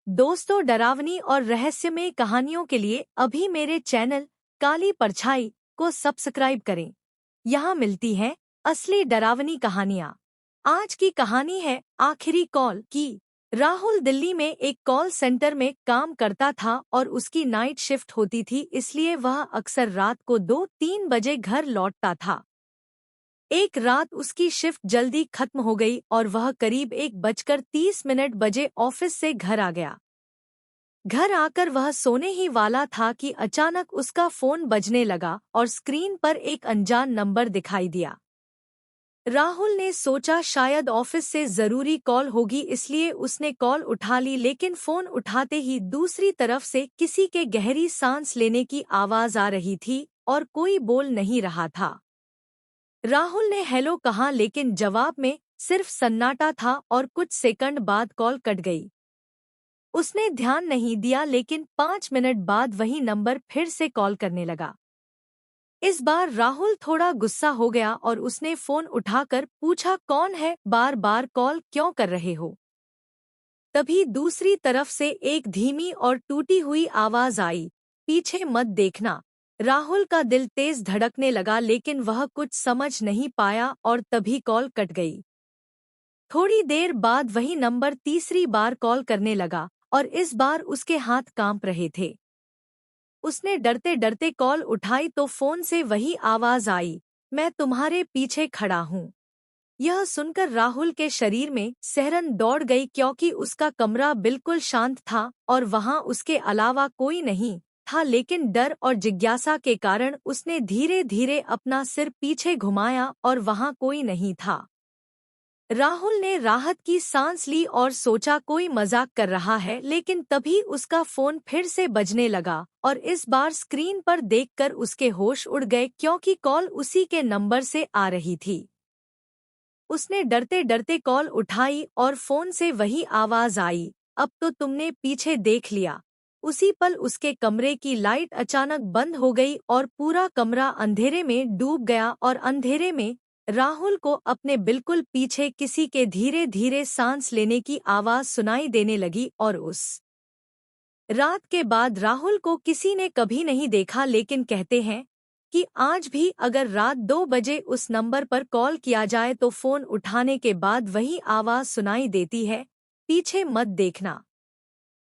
दोस्तों, डरावनी और रहस्यमय कहानियों के लिए अभी मेरे चैनल काली परछाई को सब्सक्राइब करें। यहाँ मिलती हैं असली डरावनी कहानियाँ। आज की कहानी है आखिरी कॉल की। राहुल दिल्ली में एक कॉल सेंटर में काम करता था और उसकी नाइट शिफ्ट होती थी, इसलिए वह अक्सर रात को 2-3 बजे घर लौटता था। एक रात उसकी शिफ्ट जल्दी खत्म हो गई और वह करीब 1:30 बजे ऑफिस से घर आ गया। घर आकर वह सोने ही वाला था कि अचानक उसका फोन बजने लगा और स्क्रीन पर एक अनजान नंबर दिखाई दिया। राहुल ने सोचा शायद ऑफिस से जरूरी कॉल होगी, इसलिए उसने कॉल उठा ली, लेकिन फोन उठाते ही दूसरी तरफ से किसी के गहरी सांस लेने की आवाज आ रही थी और कोई बोल नहीं रहा था। राहुल ने हेलो कहा, लेकिन जवाब में सिर्फ सन्नाटा था और कुछ सेकंड बाद कॉल कट गई। उसने ध्यान नहीं दिया, लेकिन 5 मिनट बाद वही नंबर फिर से कॉल करने लगा। इस बार राहुल थोड़ा गुस्सा हो गया और उसने फोन उठाकर पूछा, कौन है, बार बार कॉल क्यों कर रहे हो? तभी दूसरी तरफ से एक धीमी और टूटी हुई आवाज आई, पीछे मत देखना। राहुल का दिल तेज धड़कने लगा, लेकिन वह कुछ समझ नहीं पाया और तभी कॉल कट गई। थोड़ी देर बाद वही नंबर तीसरी बार कॉल करने लगा और इस बार उसके हाथ कांप रहे थे। उसने डरते डरते कॉल उठाई तो फोन से वही आवाज आई, मैं तुम्हारे पीछे खड़ा हूँ। यह सुनकर राहुल के शरीर में सिहरन दौड़ गई, क्योंकि उसका कमरा बिल्कुल शांत था और वहां उसके अलावा कोई नहीं था, लेकिन डर और जिज्ञासा के कारण उसने धीरे धीरे अपना सिर पीछे घुमाया और वहां कोई नहीं था। राहुल ने राहत की सांस ली और सोचा कोई मजाक कर रहा है, लेकिन तभी उसका फोन फिर से बजने लगा और इस बार स्क्रीन पर देखकर उसके होश उड़ गए, क्योंकि कॉल उसी के नंबर से आ रही थी। उसने डरते डरते कॉल उठाई और फोन से वही आवाज आई, अब तो तुमने पीछे देख लिया। उसी पल उसके कमरे की लाइट अचानक बंद हो गई और पूरा कमरा अंधेरे में डूब गया और अंधेरे में राहुल को अपने बिल्कुल पीछे किसी के धीरे धीरे सांस लेने की आवाज सुनाई देने लगी। और उस रात के बाद राहुल को किसी ने कभी नहीं देखा, लेकिन कहते हैं कि आज भी अगर रात 2 बजे उस नंबर पर कॉल किया जाए तो फोन उठाने के बाद वही आवाज सुनाई देती है, पीछे मत देखना।